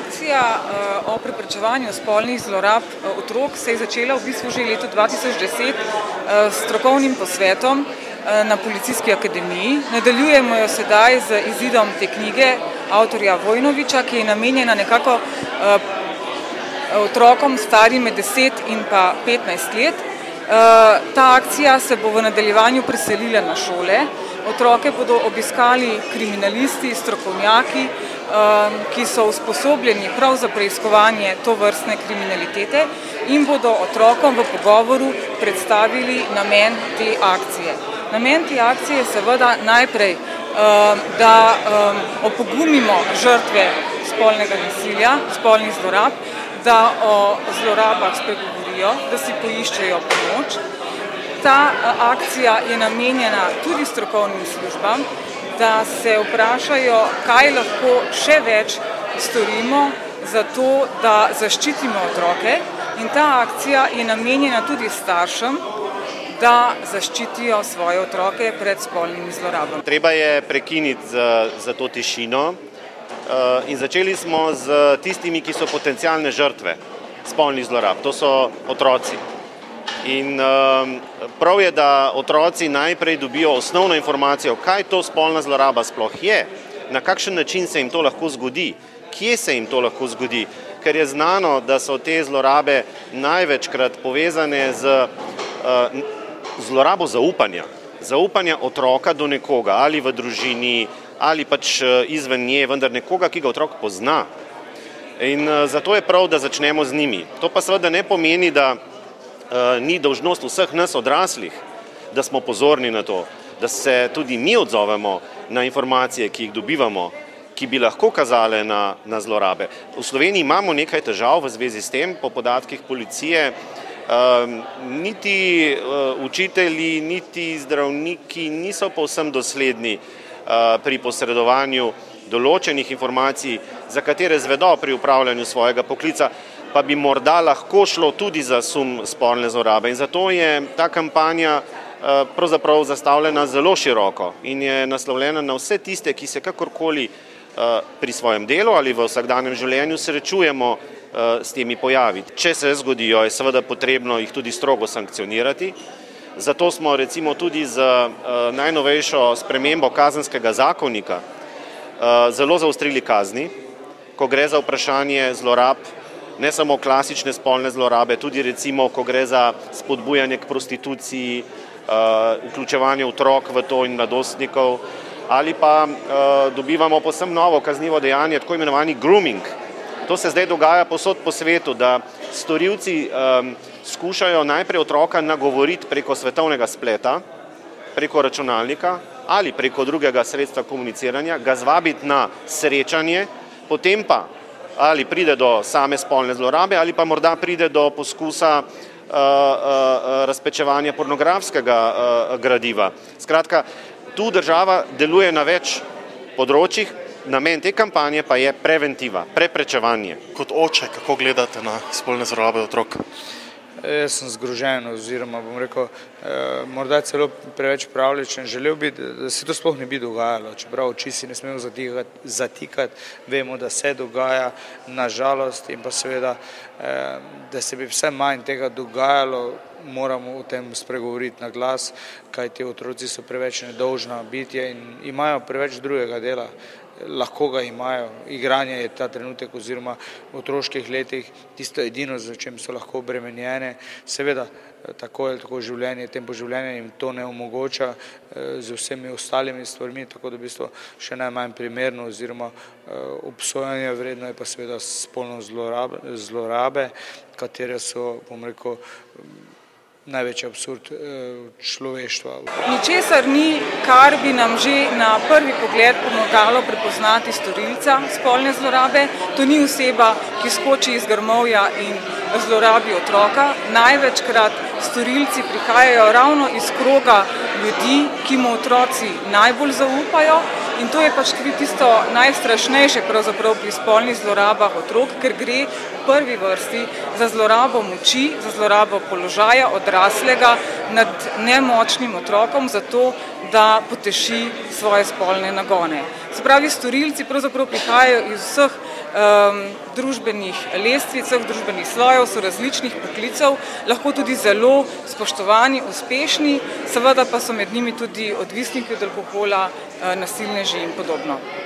Akcija o preprečevanju spolnih zlorab otrok se je začela v bistvu že leta 2010 s strokovnim posvetom na Policijski akademiji. Nadaljujemo jo sedaj z izidom te knjige avtorja Vojnoviča, ki je namenjena nekako otrokom starim med 10 in pa 15 let. Ta akcija se bo v nadaljevanju preselila na šole. Otroke bodo obiskali kriminalisti, strokovnjaki, ki so usposobljeni prav za preiskovanje tovrstne kriminalitete in bodo otrokom v pogovoru predstavili namen te akcije. Namen te akcije je seveda najprej, da opogumimo žrtve spolnega nasilja, spolnih zlorab, da o zlorabah spregovorijo, da si poiščejo pomoč. Ta akcija je namenjena tudi strokovnim službam, da se vprašajo, kaj lahko še več storimo za to, da zaščitimo otroke. In ta akcija je namenjena tudi staršem, da zaščitijo svoje otroke pred spolnimi zlorabami. Treba je prekiniti za to tišino in začeli smo z tistimi, ki so potencialne žrtve spolnih zlorab. To so otroci. In prav je, da otroci najprej dobijo osnovno informacijo, kaj to spolna zloraba sploh je, na kakšen način se jim to lahko zgodi, kje se jim to lahko zgodi, ker je znano, da so te zlorabe največkrat povezane z zlorabo zaupanja otroka do nekoga, ali v družini, ali pač izven nje, vendar nekoga, ki ga otrok pozna. In zato je prav, da začnemo z njimi. To pa seveda ne pomeni, da ni dolžnost vseh nas odraslih, da smo pozorni na to, da se tudi mi odzovemo na informacije, ki jih dobivamo, ki bi lahko kazale na zlorabe. V Sloveniji imamo nekaj težav v zvezi s tem, po podatkih policije. Niti učitelji, niti zdravniki niso povsem dosledni pri posredovanju določenih informacij, za katere zvedo pri upravljanju svojega poklica, pa bi morda lahko šlo tudi za sum spolne zlorabe. In zato je ta kampanja pravzaprav zastavljena zelo široko in je naslovljena na vse tiste, ki se kakorkoli pri svojem delu ali v vsakdanjem življenju srečujemo s temi pojavi. Če se zgodijo, je seveda potrebno jih tudi strogo sankcionirati. Zato smo recimo tudi z najnovejšo spremembo kazenskega zakonika zelo zaostrili kazni, ko gre za vprašanje zlorab, ne samo klasične spolne zlorabe, tudi recimo, ko gre za spodbujanje k prostituciji, vključevanje otrok v to in mladostnikov, ali pa dobivamo povsem novo kaznivo dejanje, tako imenovani grooming. To se zdaj dogaja povsod po svetu, da storilci skušajo najprej otroka nagovoriti preko svetovnega spleta, preko računalnika ali preko drugega sredstva komuniciranja, ga zvabiti na srečanje, potem pa ali pride do same spolne zlorabe ali pa morda pride do poskusa razpečevanja pornografskega gradiva. Skratka, tu država deluje na več področjih, namen te kampanje pa je preventiva, preprečevanje. Kot oče, kako gledate na spolne zlorabe otrok? Jaz sem zgrožen oziroma bom rekel, morda celo preveč pravljičen. Želel bi, da se to sploh ne bi dogajalo, čeprav oči si ne smemo zatikati, vemo, da se dogaja, nažalost, in pa seveda, da se bi vse manj tega dogajalo, moramo o tem spregovoriti na glas, kajti otroci so preveč nedolžna bitja in imajo preveč drugega dela. Lahko ga imajo. Igranje je ta trenutek oziroma v otroških letih tisto edino, za čem so lahko obremenjene. Seveda, tako je tako življenje, tempo življenja jim to ne omogoča z vsemi ostalimi stvarmi, tako da v bistvu še najmanj primerno oziroma obsojanja vredno je pa seveda spolno zlorabe, katere so, bom rekel, največji absurd človeštva. Ničesar ni, kar bi nam že na prvi pogled pomagalo prepoznati storilca spolne zlorabe. To ni oseba, ki skoči iz grmovja in zlorabi otroka. Največkrat storilci prihajajo ravno iz kroga ljudi, ki mu otroci najbolj zaupajo. In to je pač tudi tisto najstrašnejše pravzaprav pri spolnih zlorabah otrok, ker gre v prvi vrsti za zlorabo moči, za zlorabo položaja odraslega nad nemočnim otrokom, zato da poteši svoje spolne nagone. Se pravi, storilci pravzaprav prihajajo iz vseh družbenih lestvicah, družbenih slojev, so različnih poklicev, lahko tudi zelo spoštovani, uspešni, seveda pa so med njimi tudi odvisniki od alkohola, nasilneži in podobno.